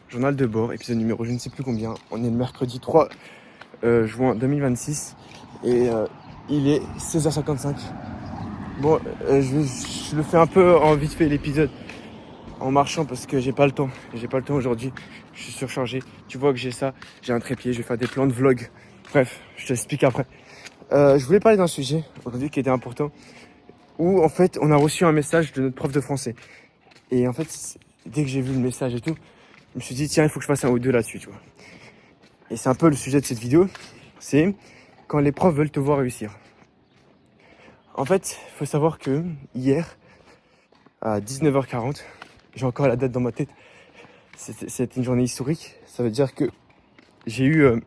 Journal de bord, épisode numéro je ne sais plus combien. On est le mercredi 3 juin 2026 et il est 16h55. Bon, je le fais un peu en vite fait l'épisode en marchant parce que j'ai pas le temps. J'ai pas le temps aujourd'hui. Je suis surchargé. Tu vois que j'ai ça. J'ai un trépied. Je vais faire des plans de vlog. Bref, je t'explique après. Je voulais parler d'un sujet aujourd'hui qui était important. Où en fait, on a reçu un message de notre prof de français. Et en fait, dès que j'ai vu le message et tout, je me suis dit tiens, il faut que je fasse un ou deux là-dessus, tu vois. Et c'est un peu le sujet de cette vidéo. C'est quand les profs veulent te voir réussir. En fait, il faut savoir que hier, à 19h40, j'ai encore la date dans ma tête. C'était une journée historique. Ça veut dire que j'ai eu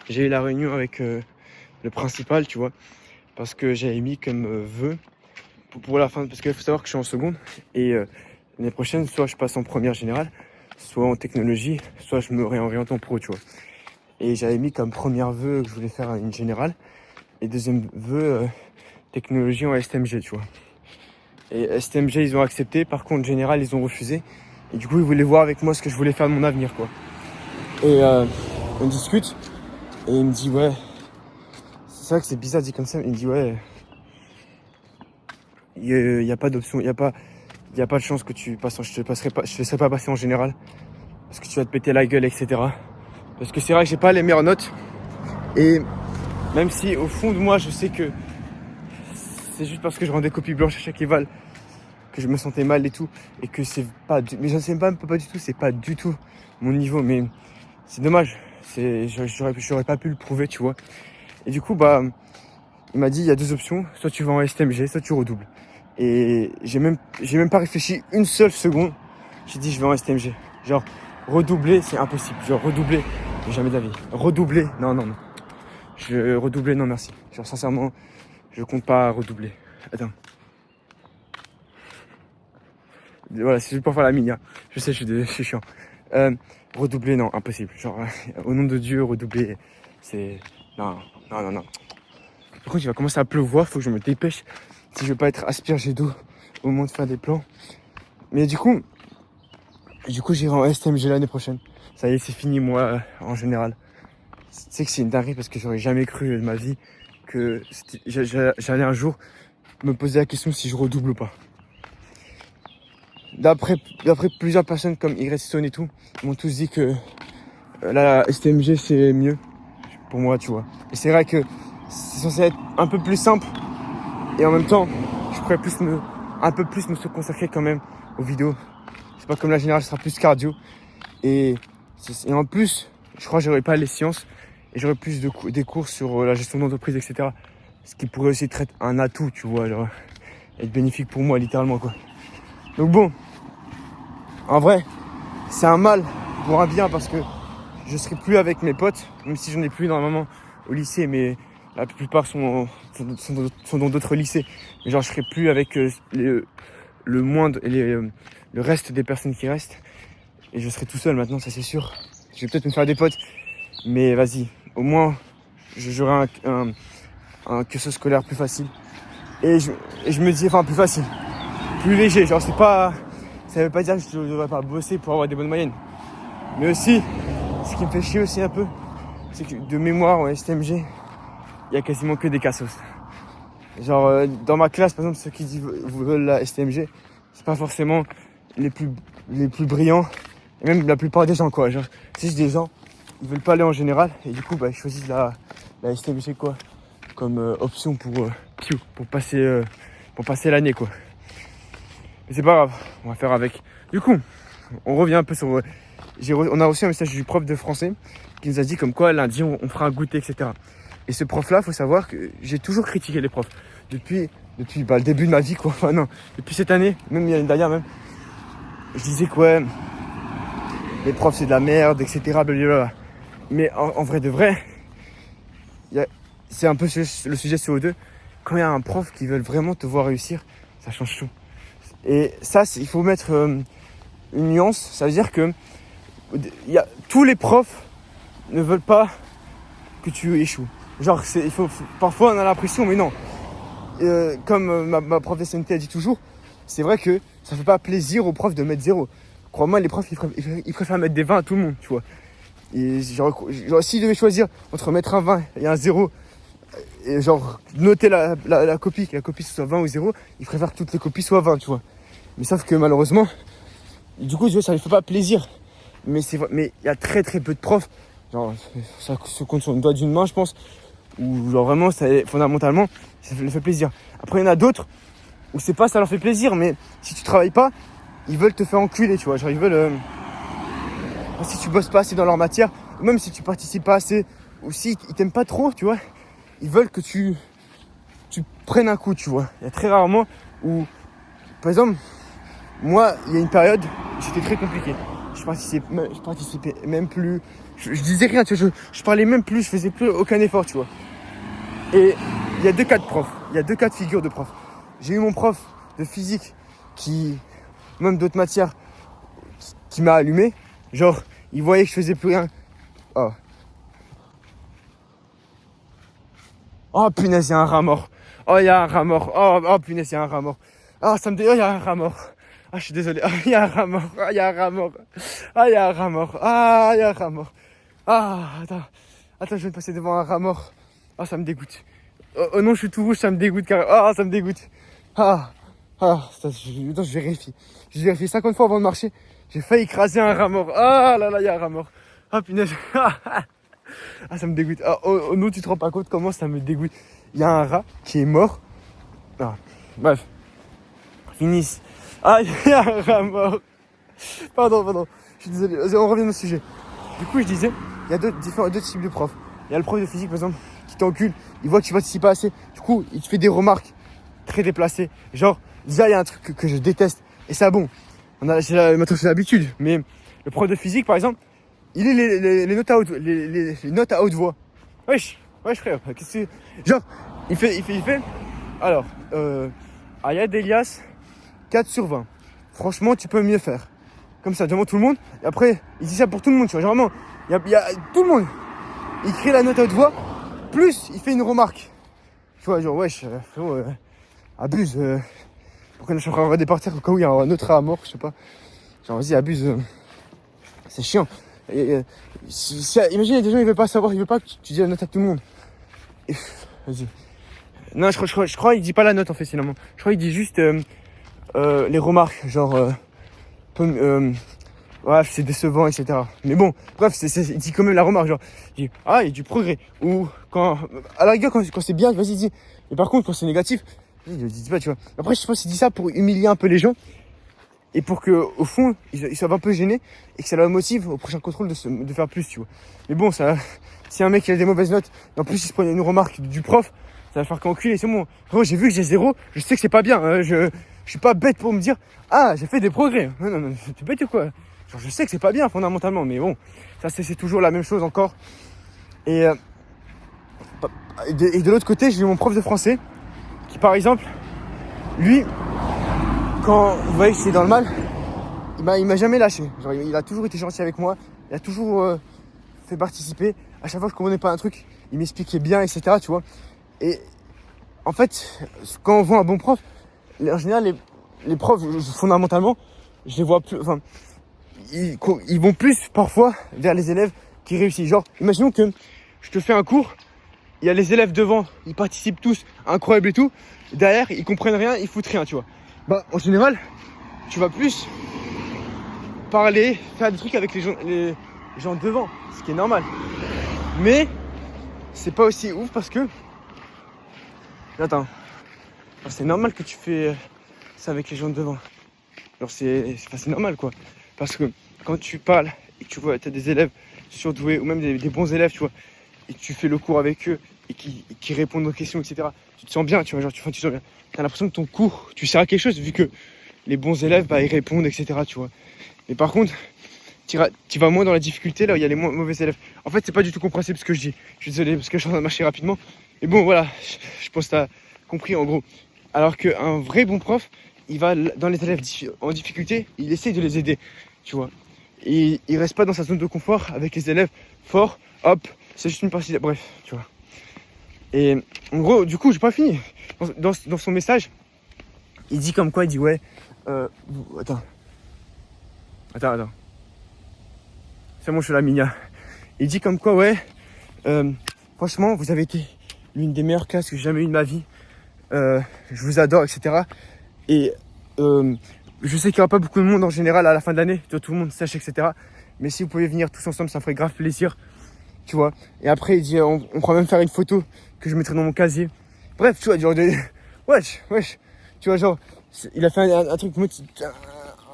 la réunion avec le principal, tu vois, parce que j'avais mis comme vœu pour la fin, parce qu'il faut savoir que je suis en seconde et l'année prochaine, soit je passe en première générale, soit en technologie, soit je me réoriente en pro, tu vois. Et j'avais mis comme premier vœu que je voulais faire une générale et deuxième vœu technologie en STMG, tu vois. Et STMG, ils ont accepté. Par contre, général, ils ont refusé. Et du coup, ils voulaient voir avec moi ce que je voulais faire de mon avenir, quoi. Et on discute. Et il me dit, ouais. C'est vrai que c'est bizarre dit comme ça. Il me dit, ouais. Il n'y a pas d'option. Il n'y a pas de chance que tu passes. Je te laisserai pas passer en général. Parce que tu vas te péter la gueule, etc. Parce que c'est vrai que j'ai pas les meilleures notes. Et même si, au fond de moi, je sais que c'est juste parce que je rends des copies blanches à chaque éval que je me sentais mal et tout, et que c'est pas mais je sais pas du tout, c'est pas du tout mon niveau, mais c'est dommage, j'aurais pas pu le prouver, tu vois. Et du coup, bah, il m'a dit, il y a deux options, soit tu vas en STMG, soit tu redoubles. Et j'ai même pas réfléchi une seule seconde, j'ai dit, je vais en STMG. Genre, redoubler, c'est impossible, genre, redoubler, jamais d'avis. Redoubler, non. Redoubler, non, merci. Genre, sincèrement, je compte pas redoubler. Attends. Voilà, c'est juste pour faire la mine. Hein. Je sais, je suis chiant. Redoubler, non, impossible. Genre, au nom de Dieu, redoubler, c'est... Non. Par contre, il va commencer à pleuvoir, faut que je me dépêche si je veux pas être aspergé d'eau au moment de faire des plans. Mais du coup, j'irai en STMG l'année prochaine. Ça y est, c'est fini, moi, en général. Tu sais que c'est une dinguerie parce que j'aurais jamais cru de ma vie que j'allais un jour me poser la question si je redouble ou pas. D'après plusieurs personnes comme Y-Stone et tout, ils m'ont tous dit que la STMG c'est mieux pour moi, tu vois. Et c'est vrai que c'est censé être un peu plus simple et en même temps, je pourrais un peu plus me consacrer quand même aux vidéos. C'est pas comme la générale, ce sera plus cardio. Et en plus, je crois que j'aurais pas les sciences et j'aurais plus des cours sur la gestion d'entreprise, etc. Ce qui pourrait aussi être un atout, tu vois, genre, être bénéfique pour moi littéralement, quoi. Donc bon, en vrai, c'est un mal pour un bien parce que je serai plus avec mes potes, même si j'en ai plus normalement au lycée, mais la plupart sont dans d'autres lycées. Mais genre, je serai plus avec le reste des personnes qui restent. Et je serai tout seul maintenant, ça c'est sûr. Je vais peut-être me faire des potes, mais vas-y, au moins, j'aurai un cursus scolaire plus facile. Et je me dis, enfin plus facile, plus léger, genre c'est pas... Ça veut pas dire que je ne devrais pas bosser pour avoir des bonnes moyennes. Mais aussi, ce qui me fait chier aussi un peu, c'est que de mémoire en STMG, il y a quasiment que des cassos. Genre dans ma classe, par exemple, ceux qui veulent la STMG, c'est pas forcément les plus brillants, et même la plupart des gens, quoi. Genre, c'est juste des gens, ils veulent pas aller en général, et du coup, bah, ils choisissent la STMG, quoi, comme option pour passer l'année, quoi. Mais c'est pas grave, on va faire avec. Du coup, on revient un peu sur... on a reçu un message du prof de français qui nous a dit comme quoi lundi on fera un goûter, etc. Et ce prof-là, faut savoir que j'ai toujours critiqué les profs. Depuis le début de ma vie, quoi. Enfin non, depuis cette année, même l'année dernière même. Je disais que ouais, les profs c'est de la merde, etc. Blablabla. Mais en vrai de vrai, c'est un peu le sujet CO2. Quand il y a un prof qui veut vraiment te voir réussir, ça change tout. Et ça, il faut mettre une nuance. Ça veut dire que tous les profs ne veulent pas que tu échoues. Genre, parfois on a l'impression, mais non. Comme ma prof de SNT a dit toujours, c'est vrai que ça fait pas plaisir aux profs de mettre 0. crois-moi, les profs, ils préfèrent mettre des 20 à tout le monde, tu vois. Et genre s'ils devaient choisir entre mettre un 20 et un 0, et genre noter la copie, que la copie soit 20 ou 0, ils préfèrent que toutes les copies soient 20, tu vois. Mais sauf que malheureusement, du coup, ça ne fait pas plaisir. Mais il y a très très peu de profs, genre ça se compte sur le doigt d'une main, je pense, où genre vraiment, fondamentalement, ça leur fait plaisir. Après, il y en a d'autres où c'est pas ça leur fait plaisir, mais si tu travailles pas, ils veulent te faire enculer, tu vois. Genre ils veulent, si tu bosses pas assez dans leur matière, ou même si tu participes pas assez, ou si ils t'aiment pas trop, tu vois, ils veulent que tu prennes un coup, tu vois. Il y a très rarement où, par exemple, moi, il y a une période où c'était très compliqué. Je participais même plus, je disais rien, tu vois, je parlais même plus, je faisais plus aucun effort, tu vois. Et il y a deux cas de profs, il y a deux cas de figure de profs. J'ai eu mon prof de physique qui, même d'autres matières, qui m'a allumé. Genre, il voyait que je faisais plus rien. Oh punaise, il y a un rat mort. Oh, il y a un rat mort. Oh punaise, il y a un rat mort. Ah, ça me dit, oh, il y a un rat mort. Ah, je suis désolé. Ah, il y a un rat mort. Ah, il y a un rat mort. Ah, il y a un rat mort. Ah, il y a un rat mort. Ah, attends, je viens de passer devant un rat mort. Ah, ça me dégoûte. Oh non, je suis tout rouge, ça me dégoûte carrément. Ah, ça me dégoûte. Je vérifie. Je vérifie 50 fois avant de marcher. J'ai failli écraser un rat mort. Ah là là, il y a un rat mort. Ah punaise. Ah, ça me dégoûte. Ah, oh non, tu te rends pas compte comment ça me dégoûte. Il y a un rat qui est mort. Ah, bref. Finisse. Ah, il y a un rat mort. Pardon. Je suis désolé. Vas-y, on revient au sujet. Du coup, je disais, il y a deux types de profs. Il y a le prof de physique, par exemple, qui t'encule. Il voit que tu participes pas assez. Du coup, il te fait des remarques très déplacées. Genre, déjà, il y a un truc que je déteste. Et ça, bon, maintenant c'est l'habitude. Mais le prof de physique, par exemple, il est les notes à haute, les notes à haute voix. Wesh frère, qu'est-ce que genre, il fait. Alors, Ayad Elias, 4 sur 20. Franchement, tu peux mieux faire. Comme ça, devant tout le monde. Et après, il dit ça pour tout le monde, tu vois. Genre, vraiment, il y a tout le monde. Il crée la note à haute voix, plus il fait une remarque. Tu vois, genre, wesh, frérot, abuse. Pourquoi je suis en train de redépartir au cas où il y a un autre rat à mort, je sais pas. Genre, vas-y, abuse. C'est chiant. Imagine, il y a des gens, ils veulent pas savoir, ils veulent pas que tu dis la note à tout le monde. Et, vas-y. Non, je crois, il dit pas la note en fait, finalement. Je crois, il dit juste les remarques, genre, ouais, c'est décevant, etc. Mais bon, bref, il dit quand même la remarque, genre, il dit, ah, il y a du progrès. Ou quand, à la rigueur, quand c'est bien, vas-y, dis. Mais par contre, quand c'est négatif, il ne dit pas, tu vois. Après, je pense qu'il dit ça pour humilier un peu les gens. Et pour que, au fond, ils soient un peu gênés et que ça leur motive au prochain contrôle de faire plus, tu vois. Mais bon, ça, si un mec il a des mauvaises notes, et en plus il se prend une remarque du prof, ça va faire qu'enculer, c'est bon. Frérot, j'ai vu que j'ai 0, je sais que c'est pas bien. Je suis pas bête pour me dire, ah, j'ai fait des progrès. Non, t'es bête ou quoi? Genre, je sais que c'est pas bien fondamentalement, mais bon, ça c'est toujours la même chose encore. Et de l'autre côté, j'ai eu mon prof de français qui, par exemple, lui, quand vous voyez que c'est dans le mal, il m'a jamais lâché. Genre, il a toujours été gentil avec moi. Il a toujours fait participer. À chaque fois que je comprenais pas un truc, il m'expliquait bien, etc. Tu vois. Et en fait, quand on voit un bon prof, en général, les profs, fondamentalement, je les vois plus. Enfin, ils vont plus parfois vers les élèves qui réussissent. Genre, imaginons que je te fais un cours, il y a les élèves devant, ils participent tous, incroyable et tout. Derrière, ils comprennent rien, ils foutent rien, tu vois. Bah, en général, tu vas plus parler, faire des trucs avec les gens devant, ce qui est normal. Mais c'est pas aussi ouf parce que... Attends. Alors, c'est normal que tu fais ça avec les gens devant. Genre c'est normal quoi. Parce que quand tu parles et que tu vois, t'as des élèves surdoués ou même des bons élèves, tu vois, et que tu fais le cours avec eux et qui répondent aux questions, etc. Tu te sens bien, tu vois, genre tu te sens bien. T'as l'impression que ton cours, tu sers à quelque chose vu que les bons élèves, bah, ils répondent, etc. Tu vois. Mais par contre, tu vas moins dans la difficulté là où il y a les mauvais élèves. En fait, c'est pas du tout compréhensible ce que je dis. Je suis désolé parce que je suis en train de marcher rapidement. Mais bon, voilà, je pense que t'as compris en gros. Alors qu'un vrai bon prof, il va dans les élèves en difficulté, il essaie de les aider, tu vois. Et il reste pas dans sa zone de confort avec les élèves forts, hop, c'est juste une partie, bref, tu vois. Et en gros, du coup, j'ai pas fini. Dans son message, il dit comme quoi, il dit ouais, attends. Attends. C'est bon, je suis là, Minia. Il dit comme quoi, ouais, franchement, vous avez été l'une des meilleures classes que j'ai jamais eues de ma vie. Je vous adore, etc. Et je sais qu'il n'y aura pas beaucoup de monde en général à la fin de l'année, tout le monde sache, etc. Mais si vous pouvez venir tous ensemble, ça me ferait grave plaisir, tu vois. Et après, il dit, on pourra même faire une photo que je mettrai dans mon casier. Bref, tu vois, genre, wesh, tu vois, genre, il a fait un truc,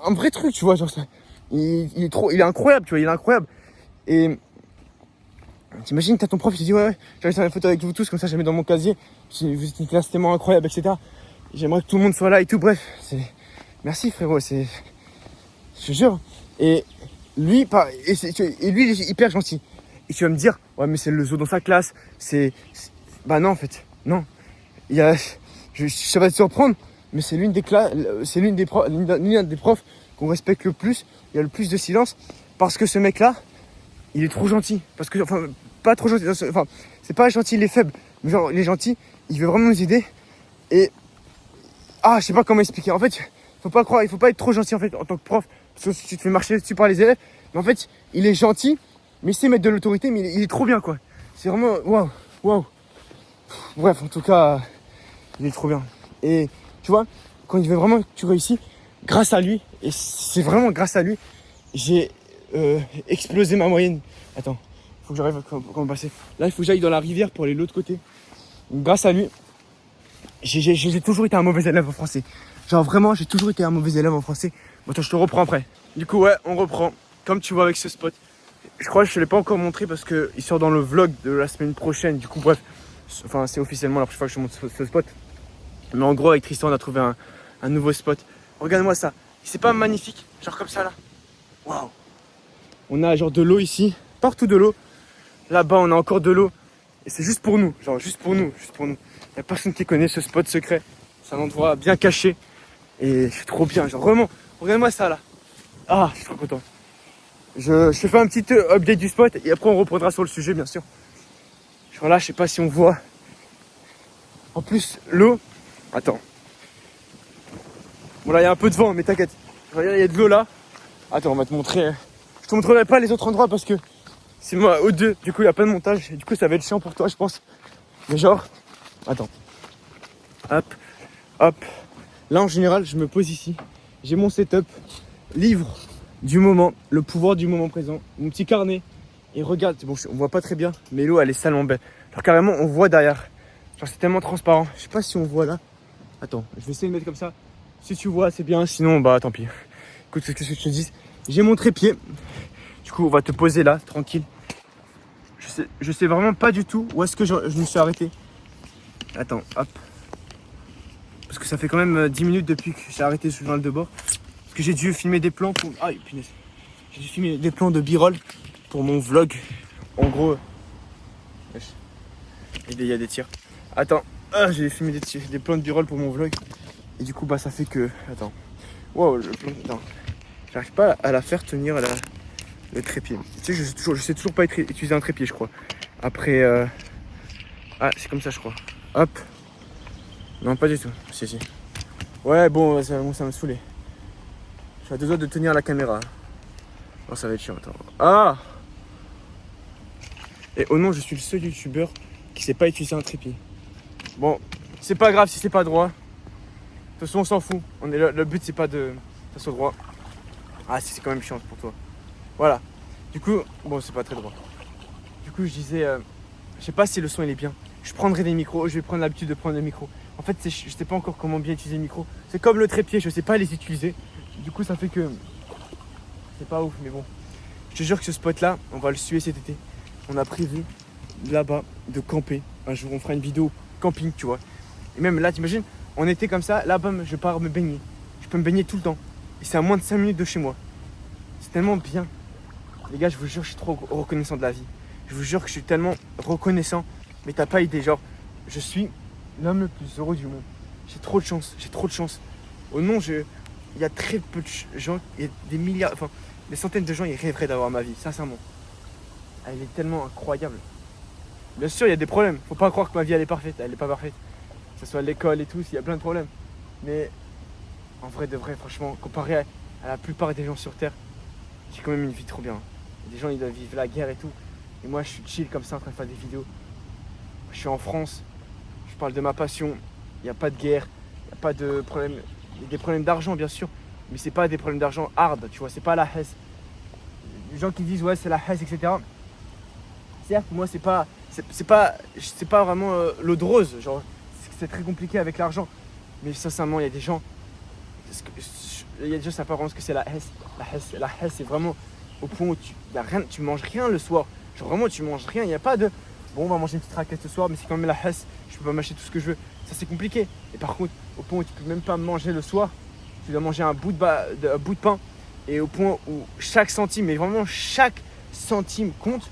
un vrai truc, tu vois, genre, ça, il est incroyable, tu vois, il est incroyable. Et t'imagines, t'as ton prof, il te dit, ouais, j'aimerais faire une photo avec vous tous, comme ça, je la mets dans mon casier. Vous êtes une classe tellement incroyable, etc. J'aimerais que tout le monde soit là et tout, bref, merci frérot, je te jure. Et lui, lui, il est hyper gentil. Et tu vas me dire, ouais, mais c'est le zoo dans sa classe. Bah non, en fait, non. Ça va te surprendre, mais c'est l'une des classes, c'est l'une des profs qu'on respecte le plus. Il y a le plus de silence parce que ce mec-là, il est trop gentil. Parce que, enfin, pas trop gentil. Enfin, c'est pas gentil, il est faible. Mais genre, il est gentil, il veut vraiment nous aider. Et je sais pas comment expliquer. En fait, faut pas croire, il faut pas être trop gentil en fait en tant que prof. Parce que tu te fais marcher dessus par les élèves. Mais en fait, il est gentil, mais il sait mettre de l'autorité, mais il est trop bien quoi. C'est vraiment waouh. Bref, en tout cas, il est trop bien. Et tu vois, quand il veut vraiment que tu réussis, grâce à lui, et c'est vraiment grâce à lui, j'ai explosé ma moyenne. Attends, faut que j'arrive à comment passer. Là, il faut que j'aille dans la rivière pour aller de l'autre côté. Donc, grâce à lui, j'ai toujours été un mauvais élève en français. Genre vraiment, j'ai toujours été un mauvais élève en français. Bon, attends, je te reprends après. Du coup, ouais, on reprend. Comme tu vois avec ce spot. Je crois que je te l'ai pas encore montré parce qu'il sort dans le vlog de la semaine prochaine. Du coup, bref, enfin, c'est officiellement la prochaine fois que je te montre ce spot. Mais en gros, avec Tristan, on a trouvé un nouveau spot. Regarde-moi ça. C'est pas magnifique? Genre comme ça là. Waouh. On a genre de l'eau ici. Partout de l'eau. Là-bas, on a encore de l'eau. Et c'est juste pour nous. Genre juste pour nous. Il n'y a personne qui connaît ce spot secret. C'est un endroit bien caché. Et c'est trop bien. Genre vraiment, regarde-moi ça là. Je suis trop content. Je te fais un petit update du spot. Et après, on reprendra sur le sujet, bien sûr. Genre là, je sais pas si on voit. En plus, l'eau. Attends. Bon là, il y a un peu de vent, mais t'inquiète. Regarde, il y a de l'eau là. Attends, on va te montrer. Je te montrerai pas les autres endroits parce que c'est moi au 2. Du coup, il y a pas de montage. Et du coup, ça va être chiant pour toi, je pense. Mais genre, attends. Hop. Là, en général, je me pose ici. J'ai mon setup. Livre du moment. Le pouvoir du moment présent. Mon petit carnet. Et regarde, bon, on voit pas très bien. Mais l'eau, elle est salement belle. Alors, carrément, on voit derrière. Genre, c'est tellement transparent. Je sais pas si on voit là. Attends, je vais essayer de mettre comme ça. Si tu vois, c'est bien. Sinon, bah, tant pis. Écoute, qu'est-ce que je te dis? J'ai mon trépied. Du coup, on va te poser là, tranquille. Je sais vraiment pas du tout où est-ce que je me suis arrêté. Attends, hop. Parce que ça fait quand même 10 minutes depuis que j'ai arrêté ce journal de bord. Parce que j'ai dû filmer des plans pour... punaise. J'ai dû filmer des plans de b-roll pour mon vlog. En gros... Il y a des tirs. Attends. J'ai filmé des plans de b-roll pour mon vlog. Et du coup, bah ça fait que... Attends. Wow, le plan... Attends. J'arrive pas à la faire tenir le trépied. Tu sais, je sais toujours pas utiliser un trépied, je crois. Après... c'est comme ça, je crois. Hop. Non, pas du tout. Si. Ouais, bon, ça me saoulait. Je suis à 2 doigts de tenir la caméra. Oh, ça va être chiant. Attends. Et oh non, je suis le seul youtubeur qui sait pas utiliser un trépied. Bon, c'est pas grave si c'est pas droit. De toute façon, on s'en fout. Le but, c'est pas de ça soit droit. Si, c'est quand même chiant pour toi. Voilà. Du coup, bon, c'est pas très droit. Du coup, je disais, je sais pas si le son il est bien. Je prendrai des micros. Je vais prendre l'habitude de prendre des micros. En fait, je sais pas encore comment bien utiliser le micro. C'est comme le trépied, je sais pas les utiliser. Du coup, ça fait que c'est pas ouf, mais bon. Je te jure que ce spot-là, on va le suivre cet été. On a prévu là-bas de camper. Un jour, on fera une vidéo camping, tu vois. Et même là, t'imagines, on était comme ça. Là-bas, je pars me baigner. Je peux me baigner tout le temps. Et c'est à moins de 5 minutes de chez moi. C'est tellement bien. Les gars, je vous jure, je suis trop reconnaissant de la vie. Je vous jure que je suis tellement reconnaissant. Mais t'as pas idée, genre, je suis l'homme le plus heureux du monde. J'ai trop de chance. Au nom, il y a très peu de gens, il y a des milliards, enfin, des centaines de gens, ils rêveraient d'avoir ma vie, sincèrement. Elle est tellement incroyable. Bien sûr, il y a des problèmes. Faut pas croire que ma vie, elle est parfaite. Elle est pas parfaite. Que ce soit l'école et tout, il y a plein de problèmes. Mais en vrai de vrai, franchement, comparé à la plupart des gens sur Terre, j'ai quand même une vie trop bien. Des gens, ils doivent vivre la guerre et tout. Et moi, je suis chill comme ça en train de faire des vidéos. Je suis en France, je parle de ma passion. Il n'y a pas de guerre, il n'y a pas de problème. Il y a des problèmes d'argent, bien sûr, mais c'est pas des problèmes d'argent hard, tu vois, c'est pas la hesse. Les gens qui disent ouais, c'est la hesse, etc. Certes, moi, c'est pas vraiment l'eau de rose. Genre, c'est très compliqué avec l'argent. Mais sincèrement, il y a des gens, ça apparence que c'est la hesse. La hesse, c'est vraiment au point où tu manges rien le soir. Genre vraiment, tu manges rien. Il n'y a pas de bon, on va manger une petite raclette ce soir, mais c'est quand même la hesse. Je peux pas m'acheter tout ce que je veux. Ça, c'est compliqué. Et par contre, au point où tu peux même pas manger le soir, tu dois manger un bout de pain. Et au point où chaque centime, mais vraiment chaque centime compte,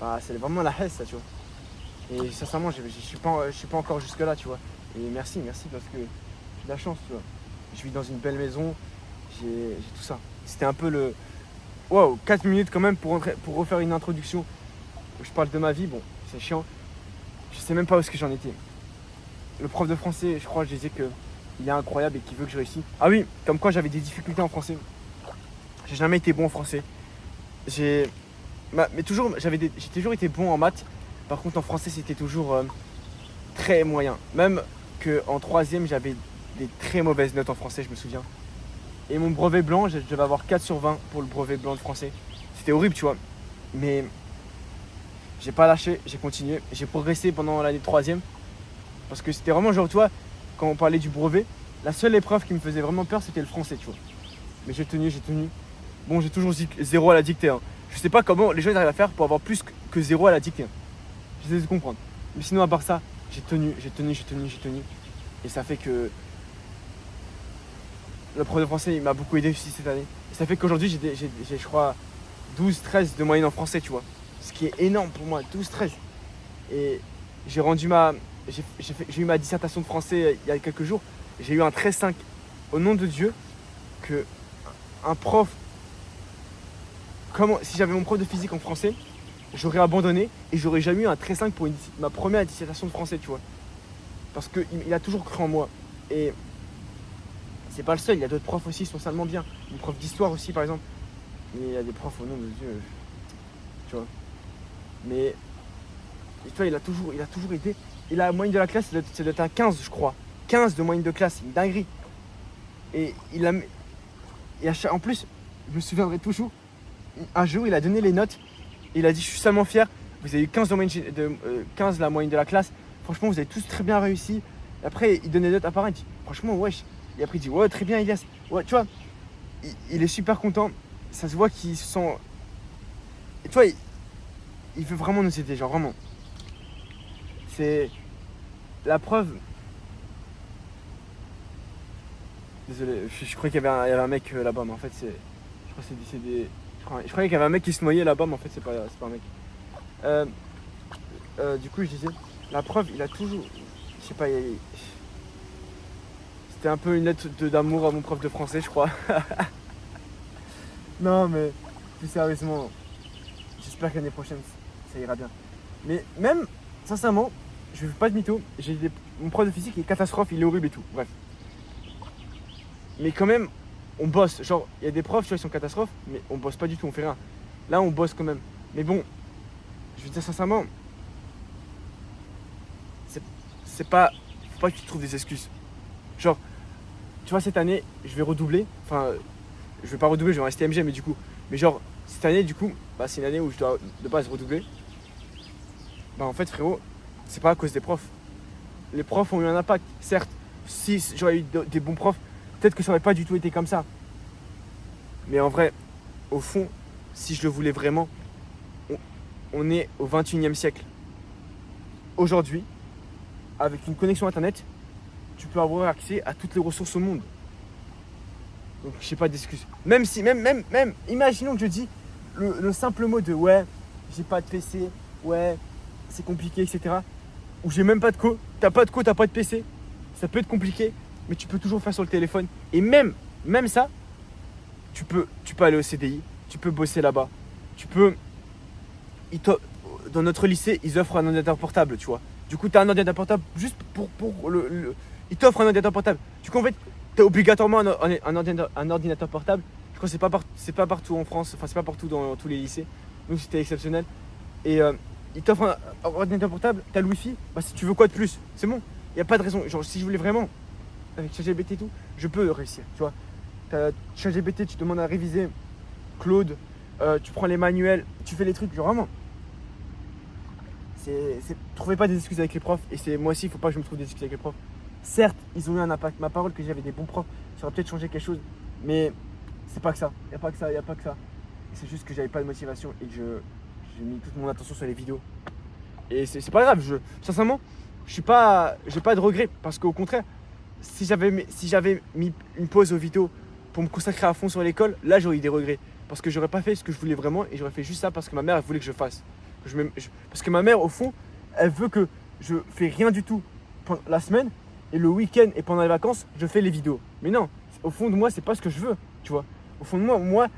bah, c'est vraiment la hesse, ça, tu vois. Et sincèrement, je suis pas encore jusque là, tu vois. Et merci parce que j'ai de la chance, tu vois. Je vis dans une belle maison, j'ai tout ça. C'était un peu le... Wow, 4 minutes quand même pour refaire une introduction où je parle de ma vie. Bon, c'est chiant. Je sais même pas où est-ce que j'en étais. Le prof de français, je crois, je disais qu'il est incroyable et qu'il veut que je réussisse. Ah oui, comme quoi j'avais des difficultés en français. J'ai jamais été bon en français. J'ai toujours été bon en maths. Par contre, en français, c'était toujours très moyen. Même qu'en troisième, j'avais des très mauvaises notes en français, je me souviens. Et mon brevet blanc, je devais avoir 4 sur 20 pour le brevet blanc de français. C'était horrible, tu vois. Mais j'ai pas lâché, j'ai continué. J'ai progressé pendant l'année de troisième. Parce que c'était vraiment genre, tu vois, quand on parlait du brevet, la seule épreuve qui me faisait vraiment peur, c'était le français, tu vois. Mais j'ai tenu. Bon, j'ai toujours 0 à la dictée. Hein. Je sais pas comment les gens arrivent à faire pour avoir plus que 0 à la dictée. Hein. J'essaie de comprendre. Mais sinon, à part ça, j'ai tenu. Et ça fait que le prof de français, il m'a beaucoup aidé aussi cette année. Et ça fait qu'aujourd'hui, j'ai je crois, 12-13 de moyenne en français, tu vois. Ce qui est énorme pour moi, 12-13. Et j'ai eu ma dissertation de français il y a quelques jours. J'ai eu un 13-5. Au nom de Dieu, que un prof... si j'avais mon prof de physique en français, j'aurais abandonné et j'aurais jamais eu un 13-5 pour ma première dissertation de français, tu vois. Parce qu'il a toujours cru en moi. Et c'est pas le seul, il y a d'autres profs aussi qui sont salement bien. Mon prof d'histoire aussi, par exemple. Mais il y a des profs au nom de Dieu, tu vois. Mais tu vois, il a toujours été. Et la moyenne de la classe, c'est d'être un 15, je crois. 15 de moyenne de classe, une dinguerie. Et en plus, je me souviendrai toujours, un jour, il a donné les notes. Et il a dit, je suis salement fier. Vous avez eu 15 la moyenne de la classe. Franchement, vous avez tous très bien réussi. Et après, il donnait des notes à part. Il dit, franchement, wesh. Et après, il dit, ouais, très bien, Elias. Ouais, tu vois, il est super content. Ça se voit qu'il se sent... Et tu vois, il veut vraiment nous aider, genre vraiment. C'est la preuve. Désolé, je croyais qu'il y avait un mec là-bas, mais en fait, je croyais qu'il y avait un mec qui se noyait là-bas, mais en fait, c'est pas un mec. Du coup, je disais, la preuve, il a toujours... Je sais pas, c'était un peu une lettre d'amour à mon prof de français, je crois. Non, mais plus sérieusement, j'espère que l'année prochaine, ça ira bien. Mais même, sincèrement, je ne fais pas de mytho. Mon prof de physique est catastrophe, il est horrible et tout. Bref. Mais quand même, on bosse. Genre, il y a des profs, tu vois, ils sont catastrophes, mais on bosse pas du tout, on fait rien. Là, on bosse quand même. Mais bon, je veux dire sincèrement, c'est pas... Faut pas que tu trouves des excuses. Genre, tu vois, cette année, je vais redoubler. Enfin, je vais pas redoubler, je vais rester MG, mais du coup. Mais genre, cette année, du coup, bah, c'est une année où je dois de base redoubler. Bah, en fait, frérot, c'est pas à cause des profs. Les profs ont eu un impact. Certes, si j'aurais eu des bons profs, peut-être que ça aurait pas du tout été comme ça. Mais en vrai, au fond, si je le voulais vraiment, on est au 21e siècle. Aujourd'hui, avec une connexion internet, tu peux avoir accès à toutes les ressources au monde. Donc je sais pas d'excuses. Même si, même, imaginons que je dis le simple mot de ouais, j'ai pas de PC, ouais, c'est compliqué, etc. Ou j'ai même pas de co, t'as pas de PC, ça peut être compliqué, mais tu peux toujours faire sur le téléphone. Et même ça, tu peux aller au CDI, tu peux bosser là-bas, dans notre lycée, ils offrent un ordinateur portable, tu vois. Du coup, tu as un ordinateur portable juste pour ils t'offrent un ordinateur portable. Du coup, en fait, tu as obligatoirement un ordinateur portable. Je crois que c'est pas partout en France, enfin c'est pas partout dans tous les lycées. Nous c'était exceptionnel. Et ils t'offrent un ordinateur portable, t'as le wifi, bah si tu veux quoi de plus, c'est bon. Il n'y a pas de raison. Genre si je voulais vraiment, avec ChatGPT et tout, je peux réussir, tu vois. T'as ChatGPT, tu demandes à réviser, Claude, tu prends les manuels, tu fais les trucs, genre vraiment. Trouvez pas des excuses avec les profs, et moi aussi il faut pas que je me trouve des excuses avec les profs. Certes, ils ont eu un impact, ma parole que j'avais des bons profs, ça aurait peut-être changé quelque chose, mais c'est pas que ça, y a pas que ça, y a pas que ça. C'est juste que j'avais pas de motivation et que j'ai mis toute mon attention sur les vidéos. Et c'est pas grave, sincèrement, j'ai pas de regrets, parce qu'au contraire, si j'avais mis une pause aux vidéos pour me consacrer à fond sur l'école, là j'aurais eu des regrets. Parce que j'aurais pas fait ce que je voulais vraiment et j'aurais fait juste ça parce que ma mère elle voulait que je fasse. Parce que ma mère, au fond, elle veut que je fais rien du tout pendant la semaine et le week-end et pendant les vacances, je fais les vidéos. Mais non, au fond de moi, c'est pas ce que je veux, tu vois. Au fond de moi,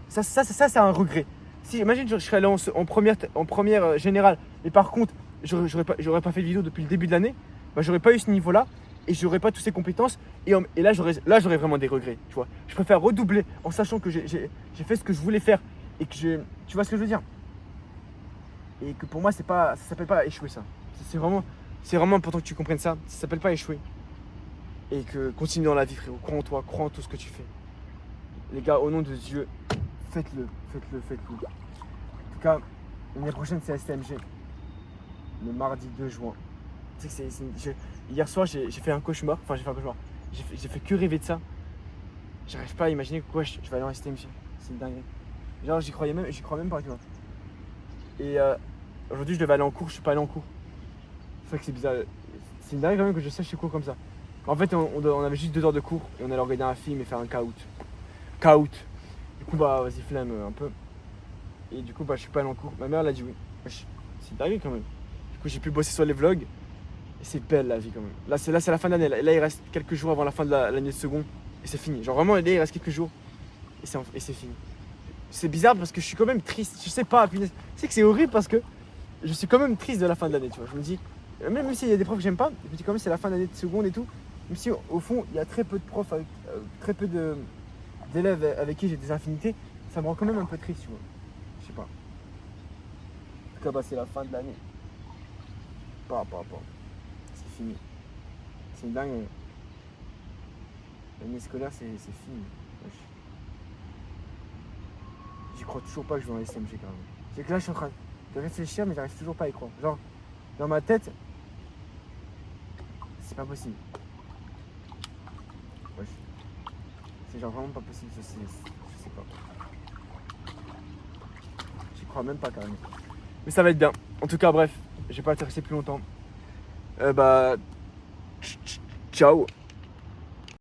ça c'est un regret. Si, imagine, je serais allé en première générale, mais par contre, j'aurais pas fait de vidéo depuis le début de l'année, bah, j'aurais pas eu ce niveau-là et j'aurais pas toutes ces compétences et là, j'aurais vraiment des regrets, tu vois. Je préfère redoubler en sachant que j'ai fait ce que je voulais faire et que tu vois ce que je veux dire. Et que pour moi, ça s'appelle pas échouer ça. C'est vraiment important que tu comprennes ça. Ça s'appelle pas échouer. Et que continue dans la vie, frérot. Crois en toi, crois en tout ce que tu fais. Les gars, au nom de Dieu, faites-le. En tout cas, l'année prochaine, c'est STMG. Le mardi 2 juin. Tu sais que hier soir, j'ai fait un cauchemar. Enfin, j'ai fait un cauchemar. J'ai fait que rêver de ça. J'arrive pas à imaginer que je vais aller en STMG. C'est une dinguerie. Genre, j'y crois même pas, tu vois. Et aujourd'hui, je devais aller en cours, je suis pas allé en cours. C'est vrai que c'est bizarre. C'est une dingue quand même que je sache ces cours comme ça. En fait, on avait juste 2 heures de cours et on allait regarder un film et faire un caout. Du coup, bah, vas-y, flemme un peu. Et du coup, bah, je suis pas allé en cours. Ma mère, elle a dit oui. C'est dingue quand même. Du coup, j'ai pu bosser sur les vlogs. Et c'est belle la vie quand même. Là, c'est la fin d'année. Là, il reste quelques jours avant la fin de l'année de seconde. Et c'est fini. Genre vraiment, là, il reste quelques jours. Et c'est fini. C'est bizarre parce que je suis quand même triste. Je sais pas, punaise. Tu sais que c'est horrible parce que je suis quand même triste de la fin de l'année, tu vois. Je me dis, même s'il y a des profs que j'aime pas, je me dis quand même c'est la fin d'année de seconde et tout. Même si au fond, il y a très peu de profs, très peu d'élèves avec qui j'ai des affinités, ça me rend quand même un peu triste, tu vois. Je sais pas. En tout cas, bah, c'est la fin de l'année. C'est fini. C'est une dingue. L'année scolaire, c'est fini. Wesh. J'y crois toujours pas que je vais en SMG quand même. C'est que là, je suis en train de réfléchir, mais j'arrive toujours pas à y croire. Genre, dans ma tête, c'est pas possible. Wesh. C'est genre vraiment pas possible, je sais pas. J'y crois même pas carrément. Mais ça va être bien. En tout cas, bref, je vais pas te rester plus longtemps. Bah, ciao.